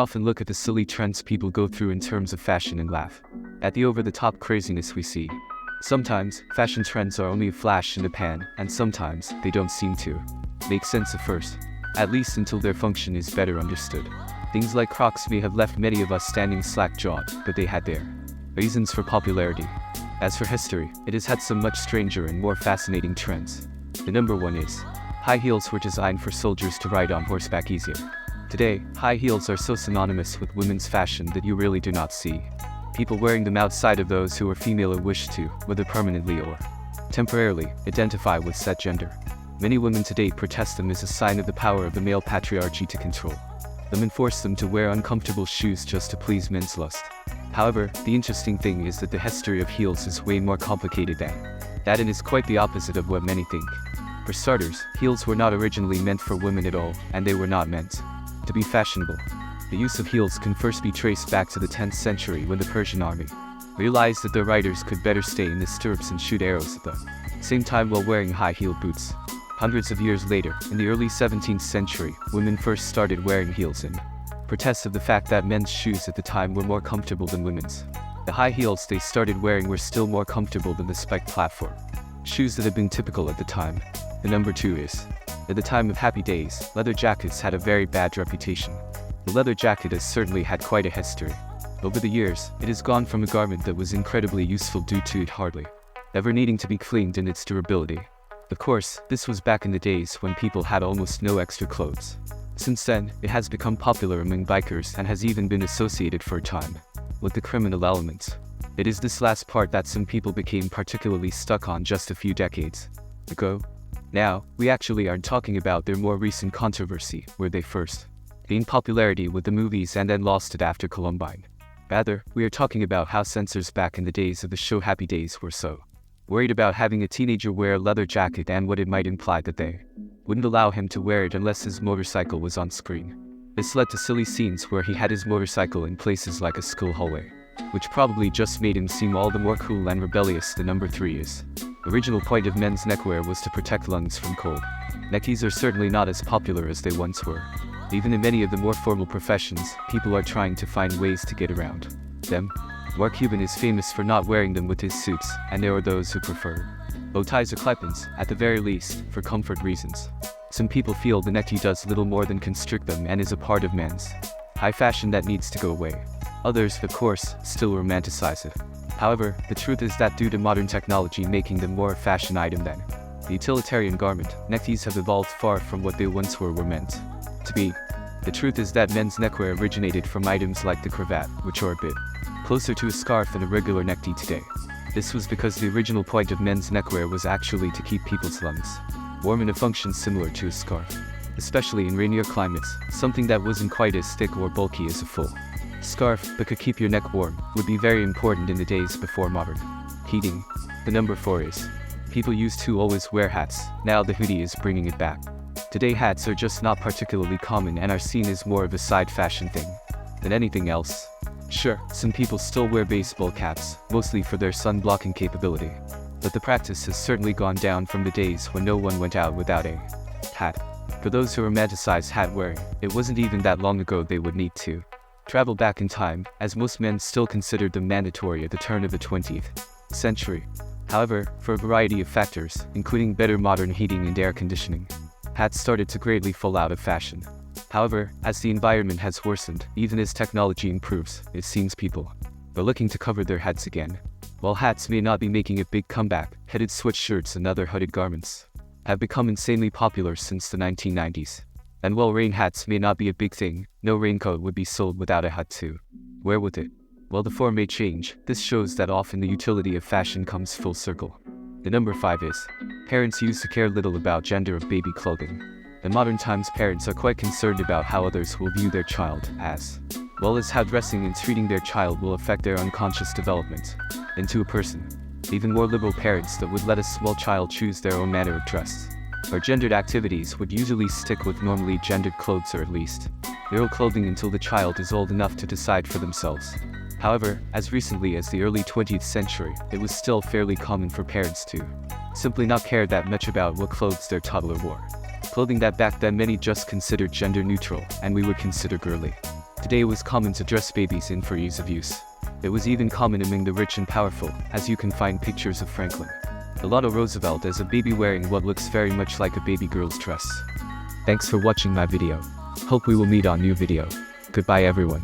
often look at the silly trends people go through in terms of fashion and laugh at the over-the-top craziness we see. Sometimes, fashion trends are only a flash in the pan, and sometimes, they don't seem to make sense at first, at least until their function is better understood. Things like Crocs may have left many of us standing slack-jawed, but they had their reasons for popularity. As for history, it has had some much stranger and more fascinating trends. The number one is, high heels were designed for soldiers to ride on horseback easier. Today, high heels are so synonymous with women's fashion that you really do not see people wearing them outside of those who are female or wish to, whether permanently or temporarily, identify with said gender. Many women today protest them as a sign of the power of the male patriarchy to control them and force them to wear uncomfortable shoes just to please men's lust. However, the interesting thing is that the history of heels is way more complicated than that, and is quite the opposite of what many think. For starters, heels were not originally meant for women at all, and they were not meant to be fashionable. The use of heels can first be traced back to the 10th century when the Persian army realized that their riders could better stay in the stirrups and shoot arrows at the same time while wearing high-heeled boots. Hundreds of years later, in the early 17th century, women first started wearing heels in protest of the fact that men's shoes at the time were more comfortable than women's. The high heels they started wearing were still more comfortable than the spiked platform shoes that had been typical at the time. The number two is, at the time of Happy Days, leather jackets had a very bad reputation. The leather jacket has certainly had quite a history. Over the years, it has gone from a garment that was incredibly useful due to it hardly ever needing to be cleaned in its durability. Of course, this was back in the days when people had almost no extra clothes. Since then, it has become popular among bikers and has even been associated for a time with the criminal elements. It is this last part that some people became particularly stuck on just a few decades ago. Now, we actually aren't talking about their more recent controversy, where they first gained popularity with the movies and then lost it after Columbine. Rather, we are talking about how censors back in the days of the show Happy Days were so worried about having a teenager wear a leather jacket and what it might imply that they wouldn't allow him to wear it unless his motorcycle was on screen. This led to silly scenes where he had his motorcycle in places like a school hallway, which probably just made him seem all the more cool and rebellious. The number three is, the original point of men's neckwear was to protect lungs from cold. Neckties are certainly not as popular as they once were. Even in many of the more formal professions, people are trying to find ways to get around them. Mark Cuban is famous for not wearing them with his suits, and there are those who prefer bow ties or clip-ins, at the very least, for comfort reasons. Some people feel the necktie does little more than constrict them and is a part of men's high fashion that needs to go away. Others, of course, still romanticize it. However, the truth is that due to modern technology making them more a fashion item than the utilitarian garment, neckties have evolved far from what they once were meant to be. The truth is that men's neckwear originated from items like the cravat, which are a bit closer to a scarf than a regular necktie today. This was because the original point of men's neckwear was actually to keep people's lungs warm in a function similar to a scarf, especially in rainier climates. Something that wasn't quite as thick or bulky as a full scarf but could keep your neck warm would be very important in the days before modern heating. The number four is, people used to always wear hats. Now the hoodie is bringing it back. Today hats are just not particularly common and are seen as more of a side fashion thing than anything else. Sure, some people still wear baseball caps, mostly for their sun blocking capability, but the practice has certainly gone down from the days when no one went out without a hat. For those who romanticize hat wearing, it wasn't even that long ago they would need to travel back in time, as most men still considered them mandatory at the turn of the 20th century. However, for a variety of factors, including better modern heating and air conditioning, hats started to greatly fall out of fashion. However, as the environment has worsened, even as technology improves, it seems people are looking to cover their heads again. While hats may not be making a big comeback, headed sweatshirts and other hooded garments have become insanely popular since the 1990s. And while rain hats may not be a big thing, no raincoat would be sold without a hat to wear with it. While the form may change, this shows that often the utility of fashion comes full circle. The number five is, parents used to care little about gender of baby clothing. In modern times, parents are quite concerned about how others will view their child, as well as how dressing and treating their child will affect their unconscious development into a person. Even more liberal parents that would let a small child choose their own manner of dress or gendered activities would usually stick with normally gendered clothes, or at least male clothing, until the child is old enough to decide for themselves. However, as recently as the early 20th century, it was still fairly common for parents to simply not care that much about what clothes their toddler wore. Clothing that back then many just considered gender neutral, and we would consider girly. Today it was common to dress babies in for ease of use. It was even common among the rich and powerful, as you can find pictures of Franklin Delano Roosevelt as a baby wearing what looks very much like a baby girl's dress. Thanks for watching my video. Hope we will meet on new video. Goodbye everyone.